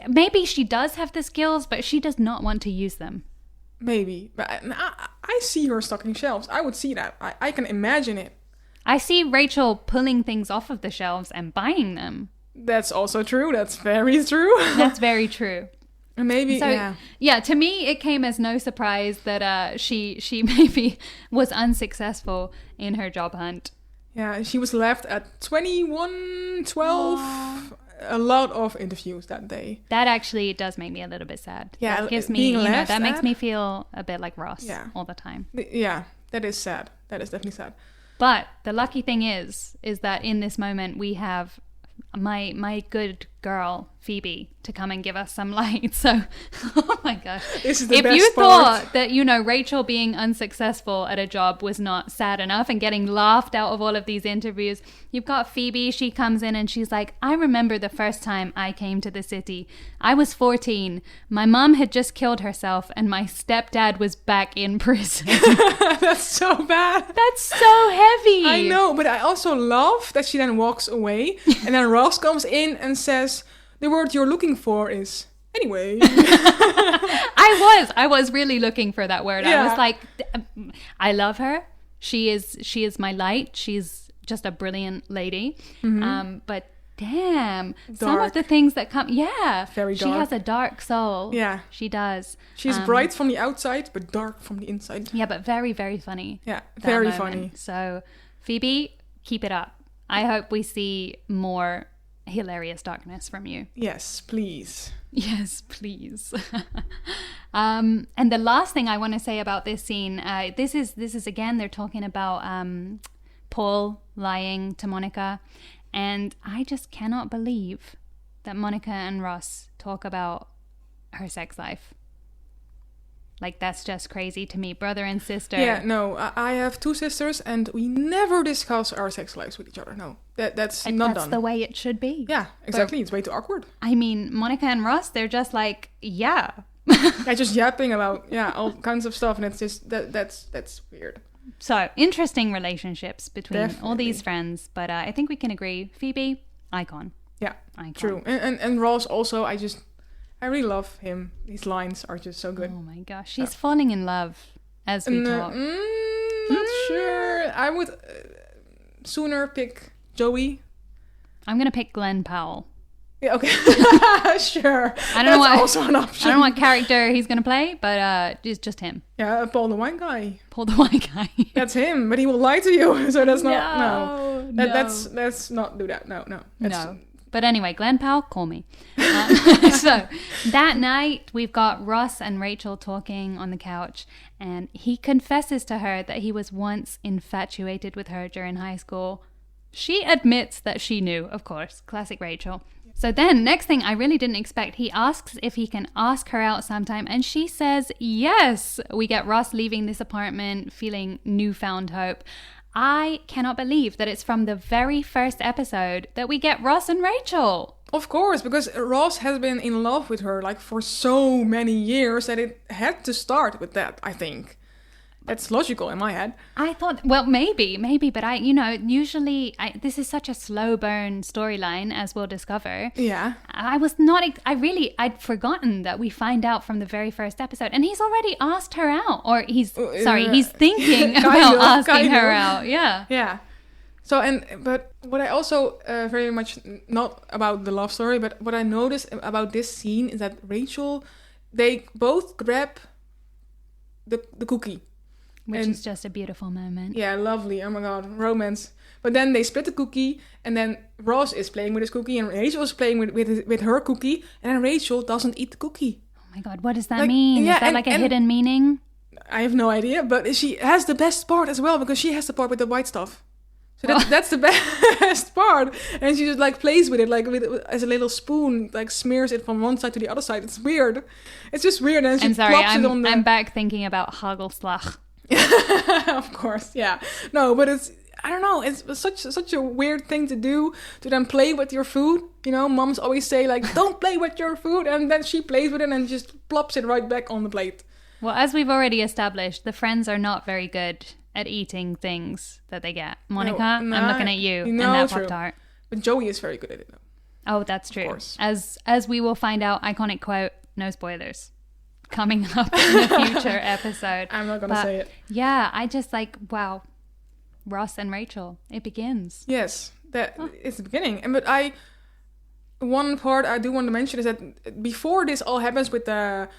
maybe she does have the skills, but she does not want to use them. Maybe. But I see her stocking shelves. I would see that. I can imagine it. I see Rachel pulling things off of the shelves and buying them. That's also true. That's very true. That's very true. Maybe, so, yeah. To me, it came as no surprise that she maybe was unsuccessful in her job hunt. Yeah, she was left at 21, 12. Aww. A lot of interviews that day. That actually does make me a little bit sad. Yeah, that gives me, that makes me feel a bit like Ross all the time. Yeah, that is sad. That is definitely sad. But the lucky thing is that in this moment we have my good girl Phoebe to come and give us some light. So, oh my gosh. This is the if best you part. thought that, Rachel being unsuccessful at a job was not sad enough and getting laughed out of all of these interviews, you've got Phoebe. She comes in and she's like, I remember the first time I came to the city. I was 14. My mom had just killed herself and my stepdad was back in prison. That's so bad. That's so heavy. I know, but I also love that she then walks away and then Ross comes in and says, the word you're looking for is anyway. I was really looking for that word. Yeah. I was like, I love her. She is my light. She's just a brilliant lady. Mm-hmm. But damn, some of the things that come, very dark. She has a dark soul. Yeah, she does. She's bright from the outside, but dark from the inside. Yeah, but very, very funny. Yeah, very funny. So, Phoebe, keep it up. I hope we see more hilarious darkness from you. Yes, please. Yes, please. And the last thing I want to say about this scene, this is again, they're talking about Paul lying to Monica, and I just cannot believe that Monica and Ross talk about her sex life. Like, that's just crazy to me. Brother and sister. Yeah, no, I have two sisters and we never discuss our sex lives with each other. No, that's not done. That's the way it should be. Yeah, exactly. It's way too awkward. I mean, Monica and Ross, they're just like, yeah. Yeah, just yapping about, all kinds of stuff. And it's just, that's weird. So, interesting relationships between Definitely. all these friends. But I think we can agree. Phoebe, icon. Yeah, icon. True. And Ross also, I really love him. His lines are just so good. Oh my gosh. She's falling in love as we talk. Not sure. I would sooner pick Joey. I'm going to pick Glenn Powell. Yeah, okay. Sure. I don't know what, also an option. I don't know what character he's going to play, but it's just him. Yeah, Paul the Wine Guy. Paul the Wine Guy. That's him, but he will lie to you. So that's not... No. Let's not do that. No. But anyway, Glenn Powell, call me. So that night, we've got Ross and Rachel talking on the couch, and he confesses to her that he was once infatuated with her during high school. She admits that she knew, of course. Classic Rachel. So then, next thing I really didn't expect, he asks if he can ask her out sometime, and she says yes. We get Ross leaving this apartment feeling newfound hope. I cannot believe that it's from the very first episode that we get Ross and Rachel. Of course, because Ross has been in love with her like for so many years that it had to start with that, I think. That's logical in my head. I thought, well, maybe, but usually this is such a slow burn storyline, as we'll discover. Yeah. I'd forgotten that we find out from the very first episode, and he's already asked her out, or he's thinking about asking her out. Yeah. Yeah. So, but what I also very much, not about the love story, but what I noticed about this scene is that Rachel, they both grab the cookie. Which is just a beautiful moment. Yeah, lovely. Oh my god, romance. But then they split the cookie, and then Ross is playing with his cookie, and Rachel is playing with her cookie, and then Rachel doesn't eat the cookie. Oh my god, what does that mean? Yeah, is that like a hidden meaning? I have no idea, but she has the best part as well, because she has the part with the white stuff. So that's the best part. And she just like plays with it, like as a little spoon, like smears it from one side to the other side. It's weird. It's just weird. And she plops it on the... I'm back thinking about Hagelslag. Of course, yeah. No, but I don't know, it's such a weird thing to do, to then play with your food. You know, moms always say like, don't play with your food, and then she plays with it and just plops it right back on the plate. Well, as we've already established, the friends are not very good at eating things that they get. Monica, I'm looking at you and that Pop-Tart. But Joey is very good at it though. Oh, that's true. Of course. As we will find out, iconic quote, no spoilers, coming up in a future episode. I'm not gonna say it. Yeah, I just like, wow, Ross and Rachel, it begins. Yes, it's the beginning. One part I do want to mention is that before this all happens with the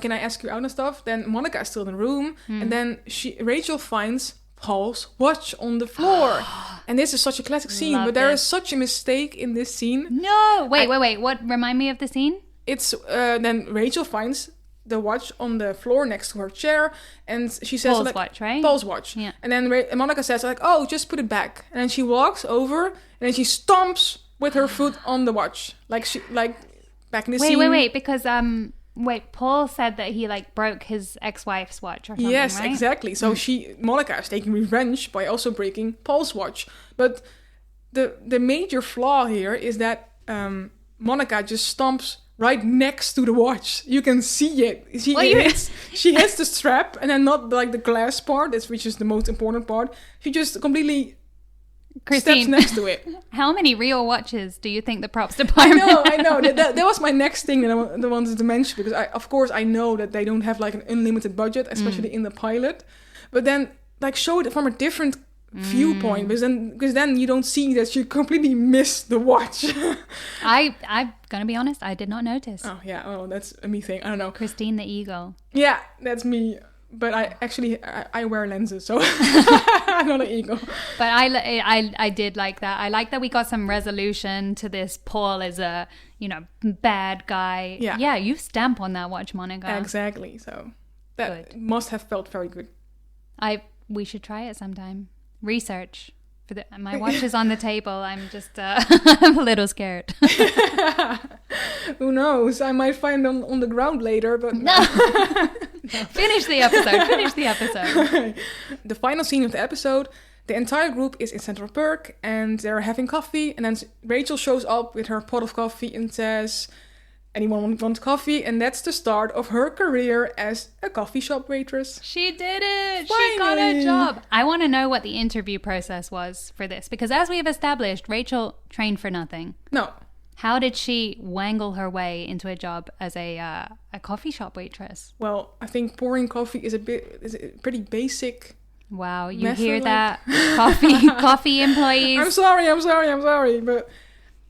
can I ask you out and stuff, then Monica is still in the room, and then Rachel finds Paul's watch on the floor. And this is such a classic scene, but there is such a mistake in this scene. No, wait, what, remind me of the scene? It's then Rachel finds the watch on the floor next to her chair, and she says Paul's watch, right? Paul's watch. Yeah. And then Monica says like, "Oh, just put it back." And then she walks over, and then she stomps with her foot on the watch, like back in the scene. Wait, because Paul said that he like broke his ex-wife's watch or something, yes, right? Exactly. So Monica is taking revenge by also breaking Paul's watch. But the major flaw here is that Monica just stomps right next to the watch. You can see it. She hits the strap, and then not like the glass part, which is the most important part. She just completely steps next to it. How many real watches do you think the props department I know. That was my next thing that I wanted to mention, because of course I know that they don't have like an unlimited budget, especially in the pilot. But then like show it from a different viewpoint, because then you don't see that you completely miss the watch. I'm gonna be honest, I did not notice. Oh yeah, that's a me thing. I don't know. Christine the Eagle. Yeah, that's me. But I wear lenses, so I'm not an eagle. But I did like that. I like that we got some resolution to this. Paul is a bad guy. Yeah, you stamp on that watch, Monica. Exactly. So that must have felt very good. We should try it sometime. Research. My watch is on the table. I'm just I'm a little scared. Who knows? I might find them on the ground later, but no. Finish the episode. The final scene of the episode, the entire group is in Central Perk, and they're having coffee, and then Rachel shows up with her pot of coffee and says, "Anyone want coffee?" And that's the start of her career as a coffee shop waitress. She did it! Finally. She got a job! I want to know what the interview process was for this, because as we have established, Rachel trained for nothing. No. How did she wangle her way into a job as a coffee shop waitress? Well, I think pouring coffee is a pretty basic. Wow, you hear that? Coffee employees. I'm sorry, but...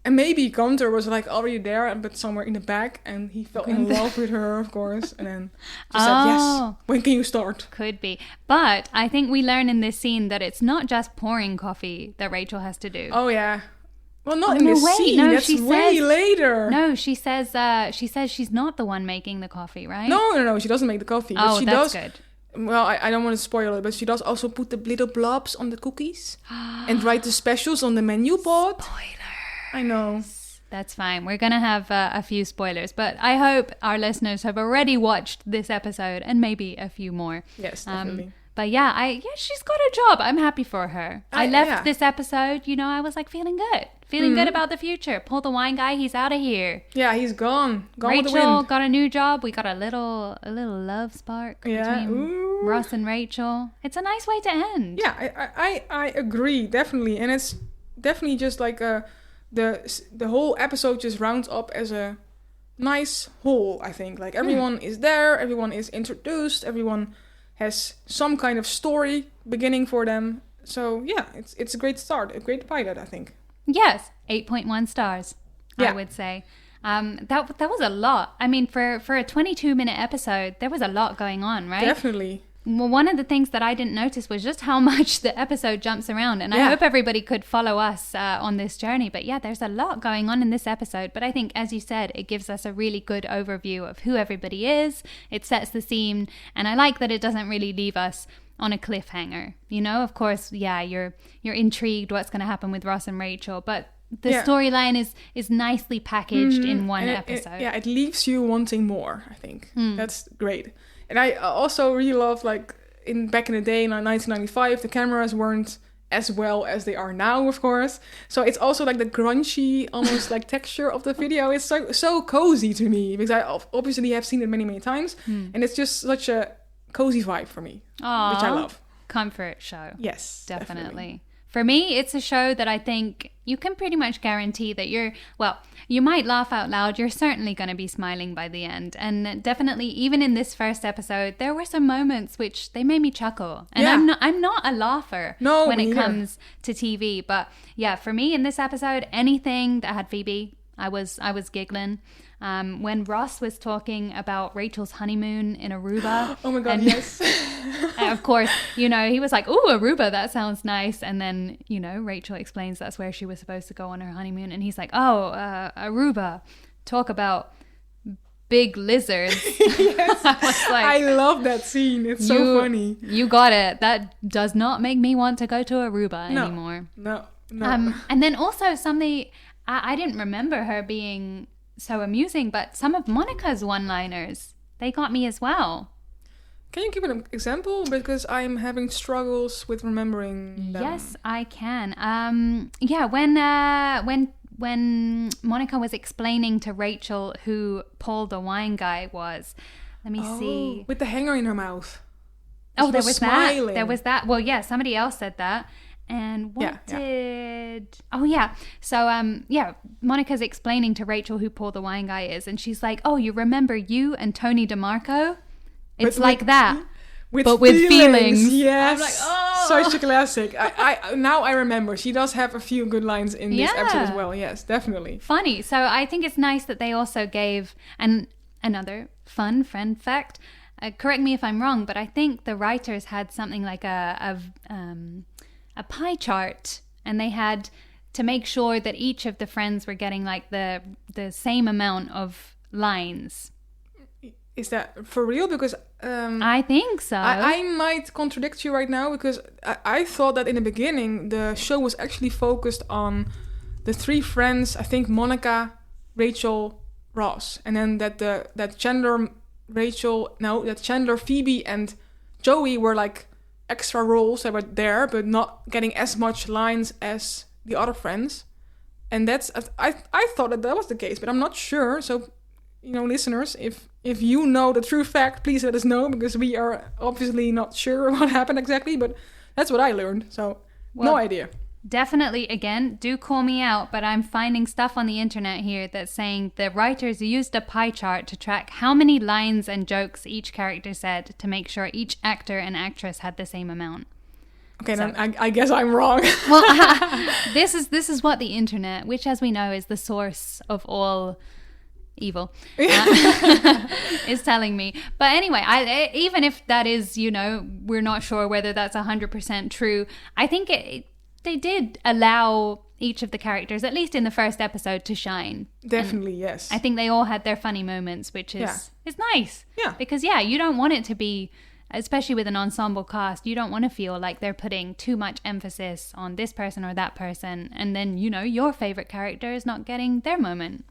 And maybe Gunther was like already there, but somewhere in the back, and he fell in love with her, of course, and then just said, "Yes, when can you start?" Could be. But I think we learn in this scene that it's not just pouring coffee that Rachel has to do. Oh, yeah. Well, not in this scene. No, that's way later. No, she says she's not the one making the coffee, right? No. She doesn't make the coffee. But she that's does, good. Well, I don't want to spoil it, but she does also put the little blobs on the cookies and write the specials on the menu board. Spoilers. I know. That's fine. We're going to have a few spoilers, but I hope our listeners have already watched this episode and maybe a few more. Yes, definitely. But she's got a job. I'm happy for her. I left this episode, I was like feeling good. Feeling good about the future. Paul the wine guy, he's out of here. Yeah, he's gone. Gone Rachel with the wind. got a new job. We got a little love spark between Ross and Rachel. It's a nice way to end. Yeah, I agree, definitely. And it's definitely just like the whole episode just rounds up as a nice whole, I think. Like everyone is there, everyone is introduced, everyone has some kind of story beginning for them. So yeah, it's a great start, a great pilot, I think. Yes, 8.1 stars, I would say. That was a lot. I mean, for a 22-minute episode, there was a lot going on, right? Definitely. Well, one of the things that I didn't notice was just how much the episode jumps around. And I hope everybody could follow us on this journey. But yeah, there's a lot going on in this episode. But I think, as you said, it gives us a really good overview of who everybody is. It sets the scene. And I like that it doesn't really leave us on a cliffhanger. Of course, you're intrigued what's going to happen with Ross and Rachel. But the storyline is nicely packaged in one episode. It leaves you wanting more, I think. That's great. And I also really love, like, back in the day, in 1995, the cameras weren't as well as they are now, of course. So it's also like the grungy, almost like texture of the video is so cozy to me, because I obviously have seen it many, many times. And it's just such a cozy vibe for me, which I love. Comfort show. Yes, definitely. For me, it's a show that I think you can pretty much guarantee that you might laugh out loud. You're certainly going to be smiling by the end. And definitely, even in this first episode, there were some moments which they made me chuckle. And I'm not a laugher when it comes to TV. But yeah, for me in this episode, anything that had Phoebe, I was giggling. When Ross was talking about Rachel's honeymoon in Aruba. Oh my God, yes. Of course, he was like, "Ooh, Aruba, that sounds nice." And then, Rachel explains that's where she was supposed to go on her honeymoon. And he's like, "Oh, Aruba, talk about big lizards." Yes. I love that scene. It's so funny. You got it. That does not make me want to go to Aruba anymore. No. And then also something, I didn't remember her being so amusing, but some of Monica's one-liners, they got me as well. Can you give an example? Because I'm having struggles with remembering them. Yes, I can. When Monica was explaining to Rachel who Paul the wine guy was, let me see. With the hanger in her mouth. There was smiling. There was that. Well, yeah, somebody else said that. And what did... Oh, yeah. So, Monica's explaining to Rachel who Paul the wine guy is. And she's like, "Oh, you remember you and Tony DeMarco? It's like that, but with feelings." Yes. I'm like, oh. Such a classic. Now I remember. She does have a few good lines in this episode as well. Yes, definitely. Funny. So I think it's nice that they also gave... And another fun friend fact, correct me if I'm wrong, but I think the writers had something like a pie chart, and they had to make sure that each of the friends were getting like the same amount of lines. Is that for real? Because I think so. I might contradict you right now, because I thought that in the beginning the show was actually focused on the three friends. I think Monica, Rachel, Ross, and then that Chandler, Phoebe, and Joey were like extra roles that were there, but not getting as much lines as the other friends. And that's I thought that was the case, but I'm not sure. So, listeners, if you know the true fact, please let us know, because we are obviously not sure what happened exactly, but that's what I learned. So, no idea. Definitely, again, do call me out, but I'm finding stuff on the internet here that's saying the writers used a pie chart to track how many lines and jokes each character said to make sure each actor and actress had the same amount. Okay, so, then I guess I'm wrong. Well, this is what the internet, which as we know is the source of all evil, is telling me. But anyway, even if that is, we're not sure whether that's 100% true, I think they did allow each of the characters, at least in the first episode, to shine. Definitely, yes. I think they all had their funny moments, which is nice. Yeah. Because, you don't want it to be, especially with an ensemble cast, you don't want to feel like they're putting too much emphasis on this person or that person. And then, your favorite character is not getting their moment.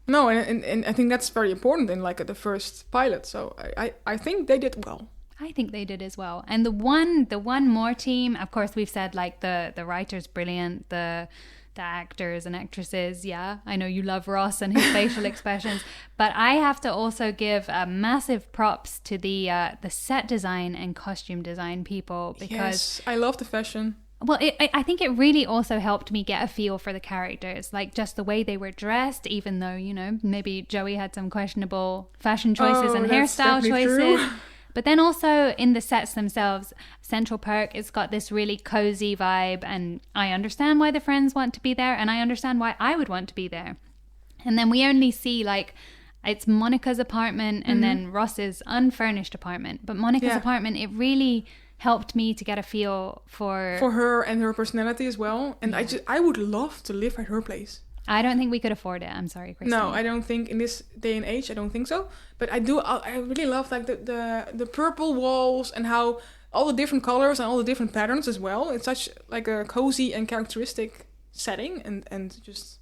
No, and I think that's very important in like the first pilot. So I think they did well. I think they did as well. And the one more team, of course, we've said like the writer's brilliant, the actors and actresses. Yeah, I know you love Ross and his facial expressions, but I have to also give massive props to the set design and costume design people, because yes, I love the fashion. Well, I think it really also helped me get a feel for the characters, like just the way they were dressed, even though, maybe Joey had some questionable fashion choices and hairstyle choices. True. But then also in the sets themselves, Central Perk, it's got this really cozy vibe, and I understand why the friends want to be there, and I understand why I would want to be there. And then we only see like it's Monica's apartment and then Ross's unfurnished apartment. But Monica's apartment, it really helped me to get a feel for her and her personality as well. And I would love to live at her place. I don't think we could afford it. I'm sorry, Christine. No, I don't think in this day and age, I don't think so. But I really love like the purple walls and how all the different colors and all the different patterns as well. It's such like a cozy and characteristic setting, and just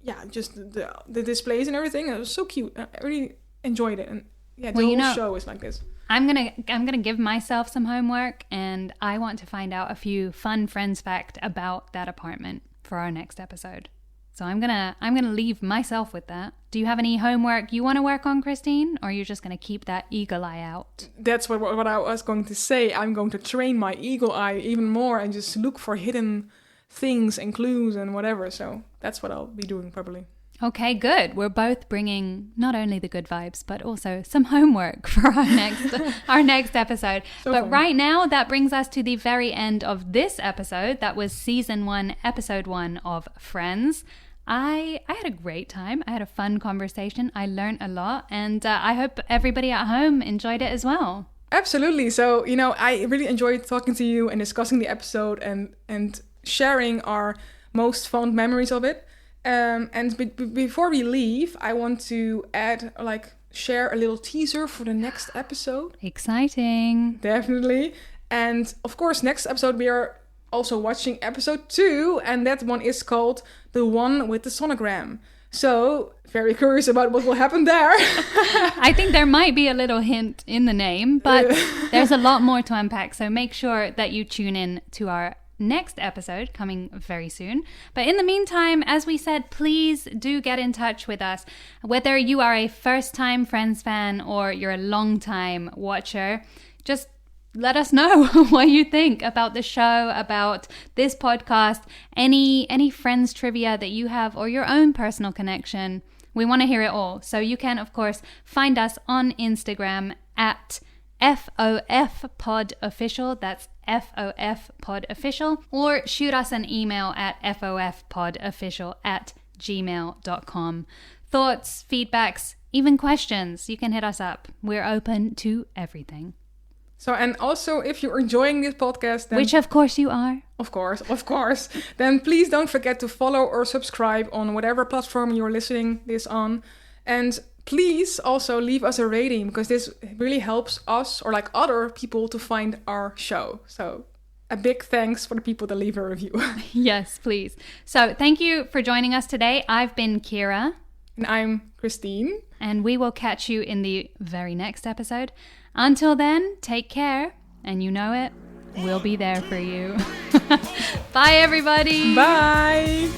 the displays and everything. It was so cute. I really enjoyed it. And the whole show is like this. I'm gonna give myself some homework, and I want to find out a few fun Friends fact about that apartment for our next episode. So I'm gonna leave myself with that. Do you have any homework you want to work on, Christine, or you're just gonna keep that eagle eye out? That's what I was going to say. I'm going to train my eagle eye even more and just look for hidden things and clues and whatever. So that's what I'll be doing probably. Okay, good. We're both bringing not only the good vibes, but also some homework for our next episode. So but fun. Right now, that brings us to the very end of this episode. That was season 1, episode 1 of Friends. I had a great time. I had a fun conversation. I learned a lot, and I hope everybody at home enjoyed it as well. Absolutely. So, I really enjoyed talking to you and discussing the episode and sharing our most fond memories of it. And before we leave, I want to share a little teaser for the next episode. Exciting. Definitely. And of course, next episode we are also watching episode 2, and that one is called The One with the Sonogram. So, very curious about what will happen there. I think there might be a little hint in the name, but there's a lot more to unpack. So make sure that you tune in to our next episode coming very soon. But in the meantime, as we said, please do get in touch with us. Whether you are a first-time Friends fan or you're a long-time watcher, just let us know what you think about the show, about this podcast, any Friends trivia that you have, or your own personal connection. We want to hear it all. So you can, of course, find us on Instagram at FOFPodOfficial. That's FOFPodOfficial. Or shoot us an email at FOFPodOfficial@gmail.com. Thoughts, feedbacks, even questions, you can hit us up. We're open to everything. So, and also, if you're enjoying this podcast, then, which of course you are. Of course, then please don't forget to follow or subscribe on whatever platform you're listening this on. And please also leave us a rating, because this really helps us or like other people to find our show. So a big thanks for the people that leave a review. Yes, please. So thank you for joining us today. I've been Kira. And I'm Christine. And we will catch you in the very next episode. Until then, take care. And you know it, we'll be there for you. Bye, everybody. Bye.